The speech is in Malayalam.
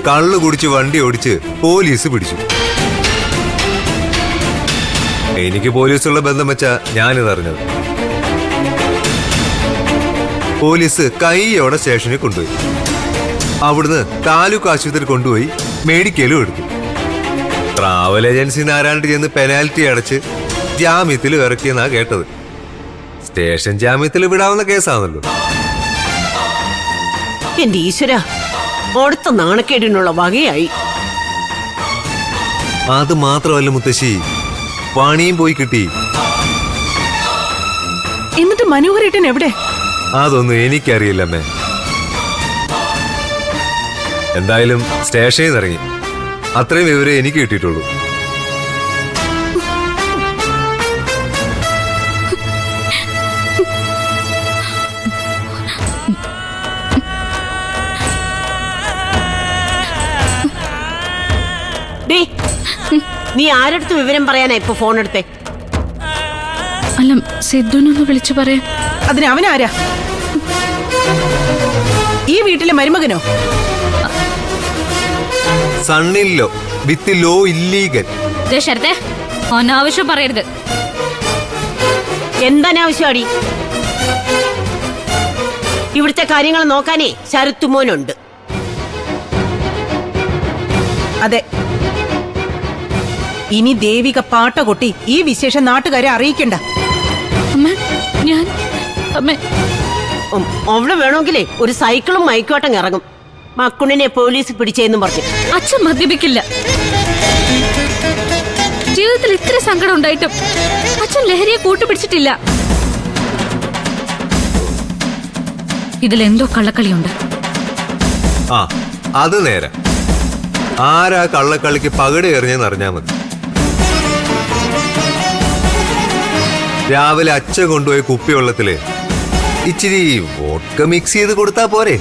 കള്ളു കുടിച്ച് വണ്ടി ഓടിച്ച് പോലീസ് പിടിച്ചു. എനിക്ക് പോലീസുള്ള ബന്ധം വെച്ചാ ഞാനിതറിഞ്ഞത്. പോലീസ് കൈയോടെ സ്റ്റേഷനിൽ കൊണ്ടുപോയി. അവിടുന്ന് താലൂക്ക് ആശുപത്രി കൊണ്ടുപോയി മെഡിക്കലും എടുത്തു. ട്രാവൽ ഏജൻസി ആരാണ്ട് ചെന്ന് പെനാൽറ്റി അടച്ച് ജാമ്യത്തിൽ ഇറക്കിയെന്നാ കേട്ടത്. സ്റ്റേഷൻ ജാമ്യത്തിൽ വിടാവുന്ന കേസാണല്ലോ. എന്റെ ഈശ്വര, അടുത്ത നാണക്കേടിനുള്ള വകയായി. അത് മാത്രമല്ല മുത്തശ്ശി, പണിയും പോയി കിട്ടി. എന്നിട്ട് മനോഹരേട്ടൻ എവിടെ? അതൊന്നും എനിക്കറിയില്ലമ്മേ. എന്തായാലും സ്റ്റേഷനിൽ ഇറങ്ങി. അത്രയും വിവരം എനിക്ക് കിട്ടിയിട്ടുള്ളൂ. നീ ആരടുത്ത് വിവരം പറയാനാ ഇപ്പൊ ഫോൺ എടുത്തേ? അല്ല, സിദ്ധുനൊന്ന് വിളിച്ചു പറയാൻ. അതിന് അവനാരാ? ഈ വീട്ടിലെ മരുമകനോ? സണ്ണിലോ വിത്ത് ലോ ഇല്ലീഗൽ. ശരത്തെ, അനാവശ്യം പറയരുത്. എന്തനാവശ്യമാടി? ഇവിടുത്തെ കാര്യങ്ങൾ നോക്കാനേ ശരത്തുമോനുണ്ട്. അതെ, ഇനി ദേവിക പാട്ട കൊട്ടി ഈ വിശേഷം നാട്ടുകാരെ അറിയിക്കണ്ട. അവിടെ വേണമെങ്കിലേ ഒരു സൈക്കിളും മൈക്കോട്ടം ഇറങ്ങും. മക്കുണിനെ പോലീസ് പിടിച്ചെന്നും പറഞ്ഞു. അച്ഛൻ മദ്യപിക്കില്ല. ജീവിതത്തിൽ ഇത്ര സങ്കടം ഉണ്ടായിട്ടും അച്ഛൻ ലഹരിയെ കൂട്ടുപിടിച്ചിട്ടില്ല. ഇതിലെന്തോ കള്ളക്കളിയുണ്ട്. ആ, അത് നേരെ. ആരാ കള്ളക്കളിക്ക് പകട് എറിഞ്ഞെന്ന് അറിഞ്ഞാ മതി. രാവിലെ അച്ഛൻ കൊണ്ടുപോയി കുപ്പിവെള്ളത്തില് ഇച്ചിരി വോഡ്ക മിക്സ് ചെയ്ത് കൊടുത്താ പോരെ?